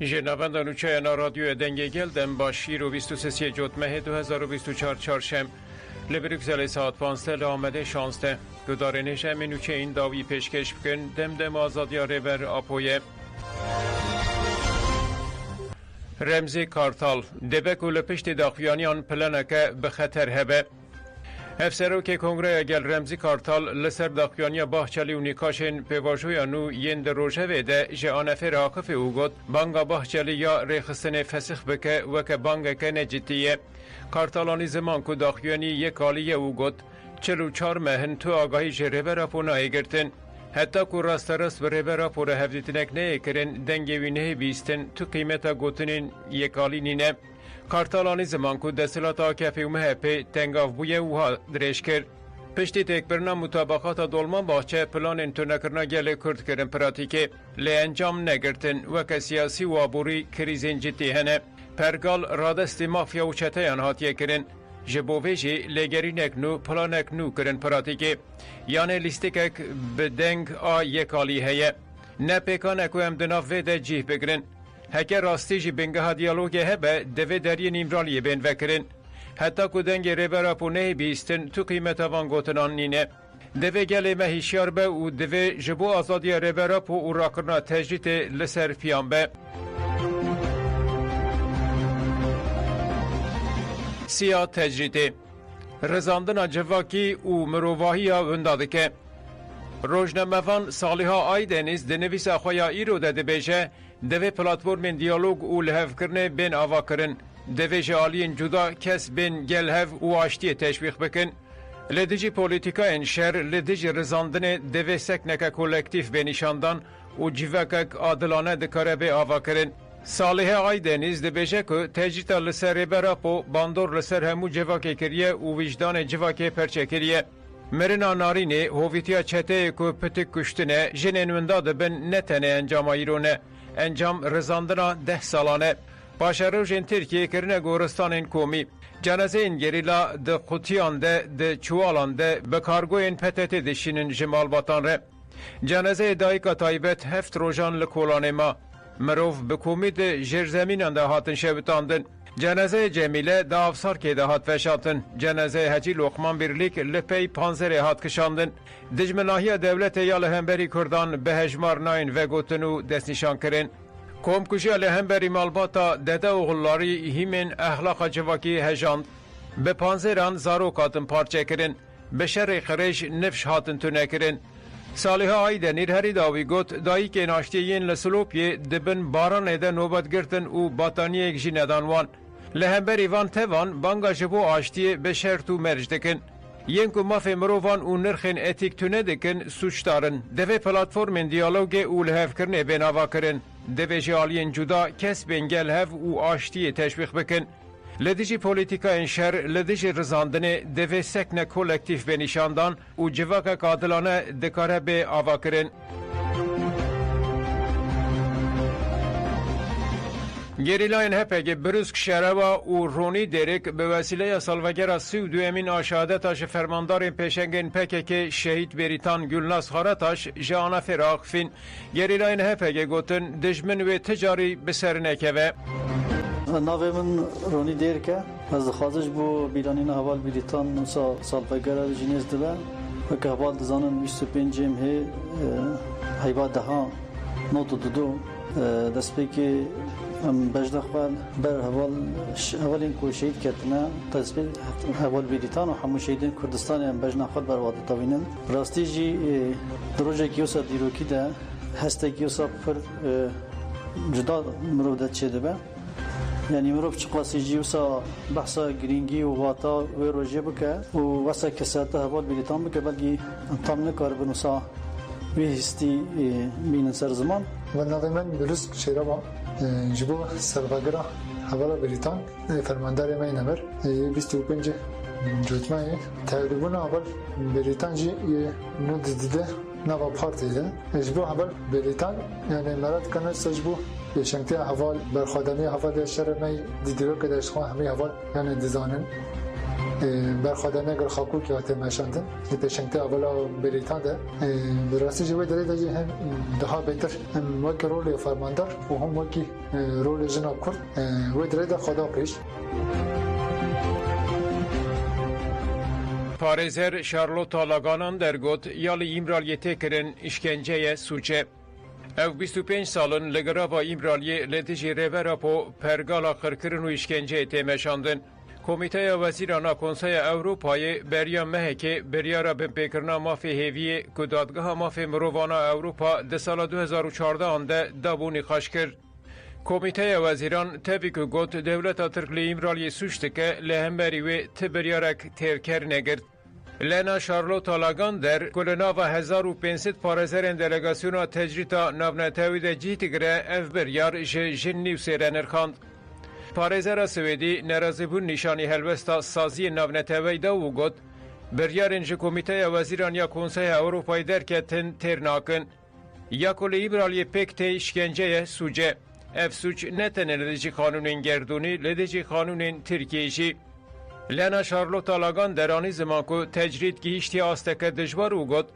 جنابند نوچه رادیو دنگه گل دم با شیر و 23 جوتمه 2024 چهارشنبه لبریکسل ساعت 15 آمده 16 گدارنش همین نوچه این داوی پیشکش بکن دم آزادی ریور آپویه رمزی کارتال دبک و لپشت داخویانیان پلنکه به خطر هبه افسرو که کنگره گل رمزی کارتال لسر داخویانی باحچلی و نیکاشن پیواجوی انو یند روژه ویده جه آنفر آقف او گد بانگا باحچلی یا ریخستن فسخ بکه وکه بانگا که نجتیه کارتالانی زمان که داخویانی یک آلیه او گد 44 مهن تو آگاهی جه ریبه راپو نایی گرتن حتی که راست راست به ریبه راپو را هفدیتنک نهی کرن دنگی وینه بیستن تو قیمتا گوتنین یک آلی نینه کارتالانی زمان که دستلات آکفی و مهپی تنگاف بویه اوها درش کرد. پشتی تکبرنا مطابقات دولمان باچه پلان انتونکرنا گل کرد کرن پراتیکه لی انجام نگرتن وکه سیاسی و عبوری کریزین جدی هنه. پرگال رادستی مافیا و چته انهاتیه کرن. جبوویجی لگرینک نو پلانک نو کرن پراتیکه یعنی لیستیکک به دنگ یکالی هیه. نه پیکانک و امدناف ویده جیه بگرن. هکر راستی جی بنگه دیالوگه هبه دوی دری نیمرالی بین وکرن. حتی که دنگ ریبرا پونه بیستن تو قیمت وان گوتنان نینه. دوی گلی مهیشیار به و دوی جبو آزادی ریبرا پو او راکرنا تجریت لسر پیان به. سیا تجریت رزاندن جواکی و مروواهی ها ونداده که روزنامه‌وان صالحا آیدنیز دنویس اخویا ایرو داده بیشه دوی پلاتفورم دیالوگ و لحف کرنه بین آوا کرن دوی جالین جدا کس بین گل هف و آشتی تشویق بکن لدیجی پولیتیکا این شهر لدیجی رزاندن دوی سکنک کولکتیف بینیشاندان و جیوکک عادلانه دکاره به آوا کرن صالح آیدنیز دبیشه که تجریتا لسر براپو باندور لسر همو جواکی کریه و وجدان جواکی پرچه کریه مرنا نارینه هویتیا چته که پتک کشتنه جنین ونداد بن نتنه انجام ایرونه انجام رزاندنا 10 سالانه باشروژن ترکیه کرنه گورستان کومی جنازه این گریلا ده قطیان ده چوالان ده به کارگوین پتت دشینن جمال باتان ره جنازه دایکا تایبت هفت روژان لکولان ما مروف به کومی ده جرزمینان ده هاتن شبتاندن جنازه جمیله ده افسار که ده هات فشاتن جنازه هجی لقمان birlik لپی پانزره هات کشاندن دجمناهی دولت یا لهمبری کردان به هجمار ناین و گوتنو دست نشان کرن کومکوشی لهمبری مالباتا دده و غلاری هیمن اخلاق جواکی هجاند به پانزران زارو کاتن پارچه کرن به شر خرش نفش هاتن تونه کرن صالح آیدنیر هری داوی گوت دایی که ناشتیین لسلوپی دبن باران ایده نوبت گرتن و باتانی اکجی ندانوان لهمبری وان تیوان بانگا جبو آشتی به شرطو مرج دکن ینکو مافی مرووان و نرخین اتیک تونه دکن سوچ دارن دوی پلاتفورم دیالوگ او لحف کرنه بیناوا کرن دوی جالین جدا کس بینگل هف و آشتی تشویق بکن لدیجی پولیتیکا این شهر لدیجی رزاندنه دوی سکنه کولکتیف بینیشاندان و جواک قادلانه دکاره به آوا کرن گریلاین هپگه بروزک شروا و رونی دیرک به وسیله سالوگر 32 امین آشهادتاش فرماندار پیشنگین پکک شهید بریتان گلناس خارتاش جانا فراغ فین گریلاین هپگه گوتن دجمن و تجاری بسر نکوه ناوی من رونی دیرکه از خازش بو بیرانین اول بریتان سالوگر جنیز دبه و که اول دزانن 25 هی حیوات دها نوتو دودو دست پیکی بجد خوال بر اولین کو شهید کردن تسبیح اول بریتان و همون شهیدین کردستان هم بجد خوال بر واده تابینن راستی جی دروجه کیوسا دیروکی ده هسته کیوسا پر جدا مرودت شده به یعنی مروف چقاسی جیوسا بحثا گرینگی و واتا و روژه بکه و واسه کساته اول بریتان بکه بلگی تام نکار بنوسا بهستی بین سر زمان و نظامان بروز شیرابا جبو سالوگرا حوالا بریتان فرماندار ما نمر 25 جوتمه تقریبا اول بریتان جی نود دیده نوا پارتی ده جبو اول بریتان یعنی مراد کنه سجبو شنتی حوال برخوادنی حوال شهر ما دیدرو که داشت همه حوال یعنی دیزانن برخواد نگر خاکو که هات مشاندن لپشنگته اولا بریتان ده براستی جوی داره داشت هم daha beter hem وکی رول فرماندار و هم وکی رول جناب کرد و داره ده خدا پیش پارێزەر شارلۆتا لاگانان دەرگوت یا لە ئیمرالیە تێکردن ئیشکەنجەیە سوچێ. ئەو 25 ساڵن لە گەراڤا ئیمرالیێ لە دژی رێڤەرە بۆ پەرگاڵا قڕکردن و ئیشکەنجەیە تێمەشاندن. کۆمیتەیە وەزیرانە کۆنسەیە ئەوروپایê beriya mehekê biryara binpêkirina mafê hêviyê ku dadgeha mafê mirovana Ewropa di sala 2014 de dabû nîqaş kir. Komîteya Wezîran tevî ku got dewleta Tirk li îmraliyê sûç dike li hemberî wê ti biryarek têvker negirt. Lena Charlotte Lagander ku li nava 1500 parêzerên delegasyona tecrîta navnetewî de cih digire ev biryar ji jin nîwsê re nirxand. Parêzera Swêdî nerazîbûn nîşanî helbesta saziyê navnetewî da û got biryarên ji Komîteya Wezîran ya Konseya Ewropayê derketin têr nakin. Ya ku li îmraliyê pêk tê îşkenceyê sûce. Ev suç ne tenê li dijî kanûnên gerdûnî li dijî kanûnên Tirkiyeyê jî. Lena Charlotte Lagander anî ziman ku tecrît gihîştiya asteke dijwar û got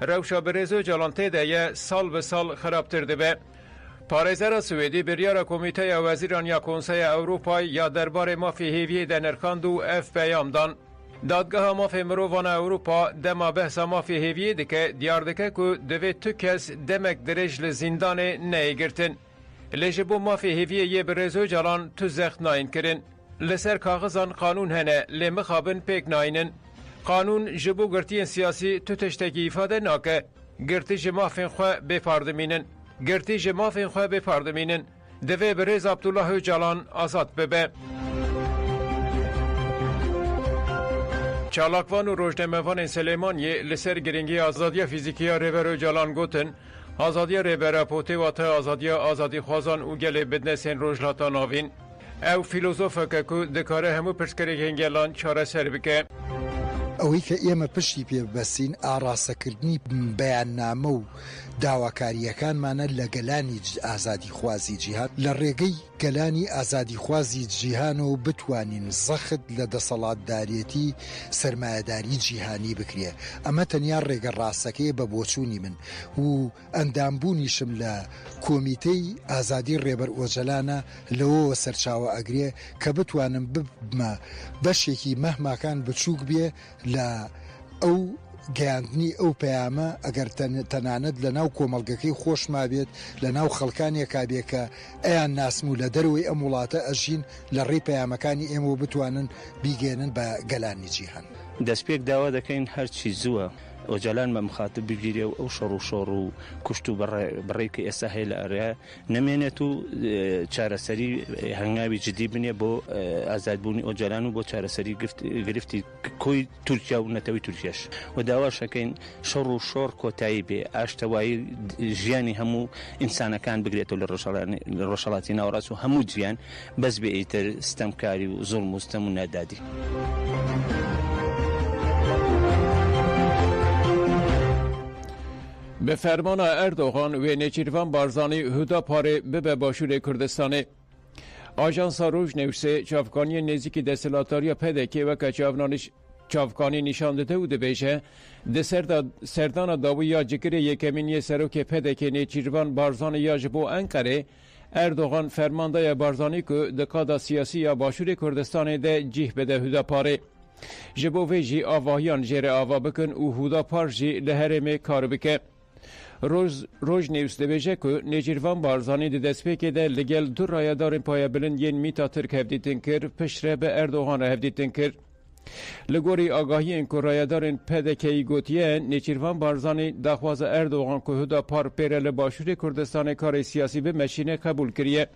rewşa bi Rêz Öcalan tê de ye sal bi sal xirabtir dibe. Parêzera Swêdî biryara Komîteya Wezîran ya Konseya Ewropayê ya derbarê mafê hêviyê de nirxand û ev peyam dan. Dadgeha mafê mirovana Ewropa dema behsa mafê hêviyê dike diyar dike ku divê tu kes demek dirêj li zindanê neyê girtin. Lê ji bo mafê hêviyê yê bi Rêz Öcalan tu zext nayên kirin. Li ser kaxizan qanûn hene lê mixabin pêk nayînin. Qanûn ji bo girtiyên siyasî tu tiştekî îfade nake. Girtî ji mafên xwe bêpardimînin. Girtî ji mafên xwe bêpardimînin. Divê bi Rêz Abdullah Öcalan azad bibe. Çalakvan û rojnamevanên Selêmaniyê li ser giringiya azadiya fîzîkiya Rêver Öcalan gotin azadiya rêbera potê wate azadiya azadîxwazan û gelê bidnesên rojhilata navîn. Ew fîlozofeke ku dikare hemû pirsgirêkên gelan çareser bike. ئەوەی کە ئێمە پشتی پێ ببەستین ئاڕاستەکردنی بەیاننامە و داواکاریەکانمانە لە گەلانی ئازادی خوازی جیهان لە ڕێگەی گەلانی ئازادی خوازی جیهانەوە بتوانین زەخت لە دەسەڵاتدارێتی سەرمایەداری جیهانی بکرێ. ئەمە تەنیا ڕێگە ڕاستەکەی بە بۆچوونی من و ئەندامبوونیشم لە کۆمیتەی ئازادی ڕێبەر ئۆجەلانە لەوەوە سەرچاوە ئەگرێ کە بتوانم ببمە بەشێکی مەهماکان بچووک بێ لە ئەو گەیاندنی ئەو پەیامە ئەگەر تەنانەت لە ناو کۆمەڵگەکەی خۆشما بێت لە ناو خەڵکانێکا بێ کە ئەیان ناسم و لە دەروەی ئەم وڵاتە ئەژین لە ڕێی پەیامەکانی ئێمە بتوانن بیگەێنن بە گەلانی جیهان. دەستپێک داوا دەکەین هەرچی زووە ئۆجەلان بە مخاتب بگیرێ و ئەو شەڕ و شۆڕ و کوشت و بەڕێکە ئێستا هەیە لە ئەرێ نەمێنێت و چارەسەری هەنگاوی جدی بنێ بۆ ئازادبوونی ئۆجەلان و بۆ چارەسەری گرفتی کۆی تورکیا و نەتەوەی تورکیاش و داواشەکەین شەڕ و شۆڕ کۆتایی بێ ئاشتەوایی ژیانی هەموو ئینسانەکان بگرێتەوە لە ڕۆژهەڵاتی ناوەڕاست و هەموو جیان بەس بێ ئیتر ستەمکاری و زوڵم و ستەم و نادادی. به فرمان اردوغان و نچیروان بارزانی هداپاره به باشور کردستان. آژانس روزنوشت چافکانی نزدیک دستلاتاری پدکی و چافکانی نشان داده و دبیشه سردان داوی یا جگر یکمینی سروک پدکی نچیروان بارزانی یا جبو انقره اردوغان فرمانده بارزانی که دکادا سیاسی یا باشور کردستان ده جیه بده هداپاره. جبو ویجی آواهیان جره آوا بکن و هداپار جی لهرمه کار بکه. روز نیوز دبیجه که نجیروان بارزانی ده دستپیک ده لگل دو رایدارین پایبلن ین میتا ترک هفدیتن کر پشره به اردوغان هفدیتن کر. لگوری آگاهی این که رایدارین پدکی گوتیه نجیروان بارزانی دخواز اردوغان که هدا پار پیره لباشور کردستان کار سیاسی به مشینه قبول کریه.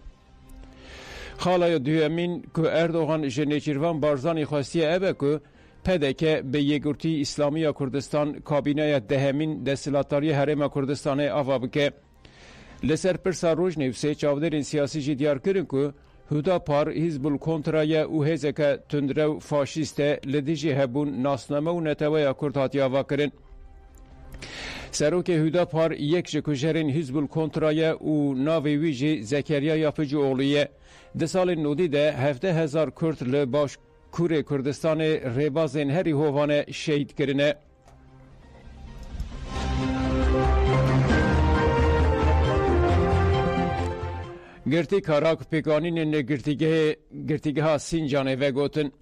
خالای دویمین که اردوغان جنجیروان بارزانی خواستیه ابه که پدکه به یگورتی اسلامی کردستان کابینه دهمین دستلاتاری حرم کردستان آوا بکه. لسر پرسا روز نوسه چاودرین سیاسی جی دیار کرن که هدا پار حزب الکنترای او هزکه تندرو فاشیسته لدیجی هبون ناسنامه و نتوی کردهاتی آوا کرن. سروک هدا پار یک جکوشرین حزب الکنترای او ناوی ویجی زکریا یافجی اغلیه. ده سال نودی ده 17,000 کرد لباش Kure Kurdistan Rebazên herî hovane şehîd kirine. Girtî Karak pêkanînên girtîgeha Sincanê vegotin.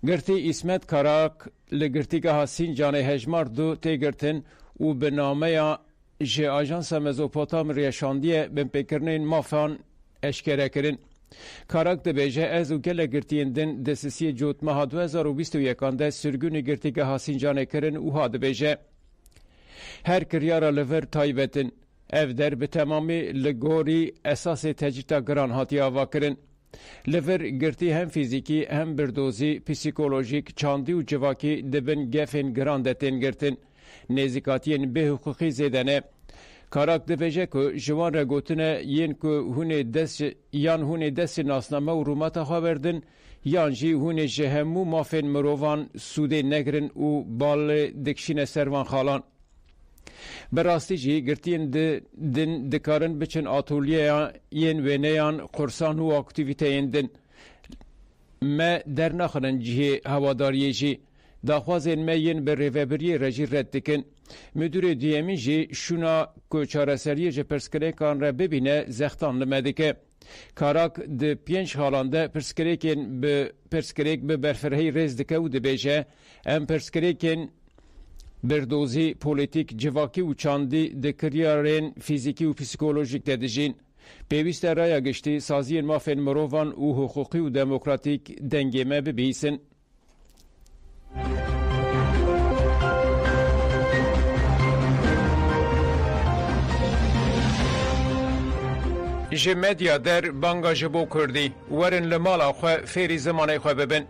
Girtî İsmet Karak li girtîgeha Sincanê hejmar du tê girtin û bi nameya ji Ajansa Mezopotam rêşandiye binpêkirinên mafan eşkere kirin. Karak dibêje ez û gelek girtiyên din desisiyê cotmeha 2021 de sürgûnê girtîgeha Sincanê kirin û ha dibêje her kiryara li vir taybetin. Ev der bi temamî li gorî esasê tecrîta giran hatiye avakirin. Li vir girtî hem fîzîkî hem birdozî, psikolojîk, çandî û civakî dibin gefên giran de tên girtin. Nêzîkatiyên bêhûquqî zêde ne. Karak dibêje ku ji wan re gotine yên ku hûnê destê nasname û rûmeta xwe berdin yan jî hûnê ji hemû mafên mirovan sûdê negirin û balê dikişîne ser van xalan. Bi rastî jî girtiyên din dikarin biçin atolyeya yên wêneyan qursan û aktîvîteyên din. Me dernaxinin cihê hewadariyê jî. Daxwazên me yên bi rêveberiyê re jî red dikin. Müdürê duyemîn jî şûna ku çareseriyê ji pirsgirêkan re bibîne zextan li me dike. Karak di 5 halan de pirsgirêk bi berfirehî rêz dike û dibêje em pirsgirêkên birdozî, polîtîk, civakî û çandî di kiryarên fîzîkî û psikolojîk de dijîn. Pêwîst e raya giştî saziyên mafên mirovan û huquqî û demokratîk dengê me bibîsin. Ji medya der banga ji bo Kurdî werin li mala xwe fêrî zimanê xwe bibin.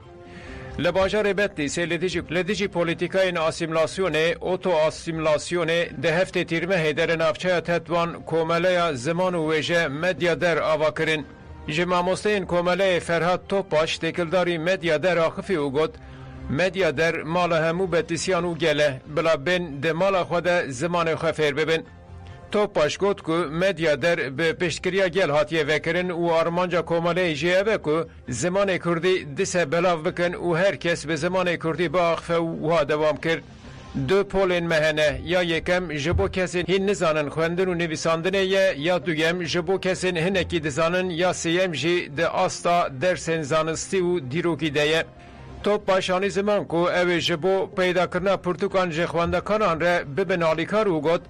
Li bajarê Bedlîsê li dijî polîtîkayên asîmlasyonê, oto-asîmlasyonê di heftê tîrmehê derê navçeya Tetwan komeleya ziman û wêje medya der ava kirin. Ji mamosteyên komeleyê Ferhat Topbaş têkildarî medya der axifî û got medya der mala hemû Bedlîsiyan û gele bila bên di mala xwe de zimanê xwe fêr bibin. Topbaş got ku medya der bi piştgiriya gel hatiye vekirin û armanca komeleyê jî ev e ku zimanê Kurdî dise belav bikin û herkes bi zimanê Kurdî biaxife û wiha dewam kir. Du polên me hene ya yekem ji bo kesên hîn nizanin xwendin û nivîsandinê ye ya duyem ji bo kesên hinekî dizanin ya sêyem jî di asta dersên zanistî û dîrokî de ye. Topbaş anî ziman ku ew ê ji bo peydakirina pirtûkan ji xwendekaran re bibin alîkar û got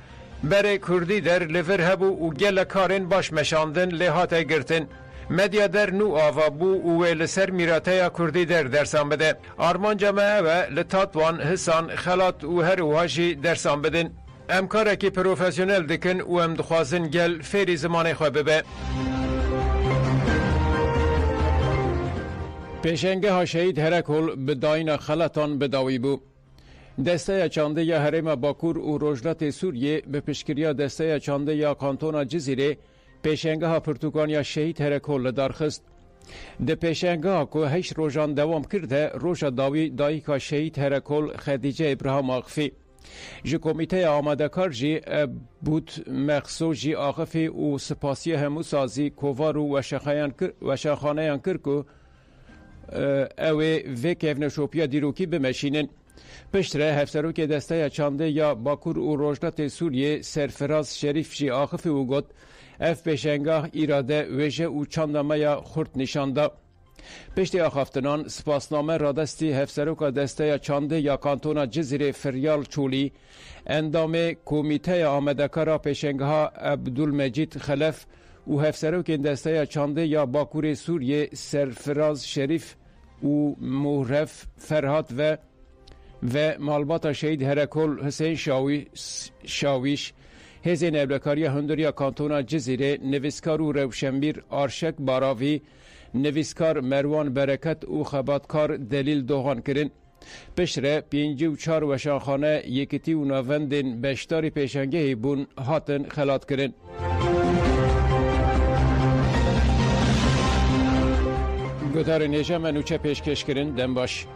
berê Kurdî der li vir hebû û gelek karên baş meşandin lê hate girtin. Medya der nû ava bû û wê li ser mîrateya Kurdî der dersan bide. Armanca me ev e li Tatwan, Hisan, Xelat û her wiha jî dersan bidin. Em karekî profesyonel dikin û em dixwazin gel fêrî zimanê xwe bibe. Pêşengeha şehîd Herekol bi dayîna Xelatan bidawî bû. Desteya çandeya Herêma Bakur û Rojdatê Sûriyê bi piştgiriya desteya çandeya kantona Cizîrê pêşengeha pirtûkaniya şehîd Herekol li darxist. Di pêşengeha ku 8 rojan dewam kir de roja dawî dayîka şehîd Herekol Xedîce İbrahim Axifî. Ji komîteya amadekar jî Ebûd Mexso jî Axifî û spasiya hemû sazî kovar û weşaxaneyan kir ku ew ê vê kevneşopiya dîrokî bimeşînin. Piştre hevserokê desteya çandeya Bakur û Rojdatê Sûriyê Serfiraz Şerîf jî axifî û got ev pêşengah îrade wêje û çandameya xurt nîşanda. Piştî axaftinan spasname radestî hevseroka desteya çandeya kantona Cizîrê Firyal Çolî endamê komîteya amedekara pêşengeha Ebdulmecîd Xelef û hevserokên desteya çandeya Bakurê Sûriyê Serfiraz Şerîf û Muhref Ferhat ve malbata şehîd Herekol Hüseyin Şawiş, hêzên evlekariya hindiriya kantona Cizîrê, nivîskar û rewşenbîr Arşek Baravî, nivîskar Merwan Bereket û xebatkar Delîl Doğan kirin. Piştre 5 û 4 weşanxane yekîtî û navendên beşdarî pêşengehê bûn hatin xelat kirin. Gutarên hêja me nûçe pêşkêş kirin dem baş.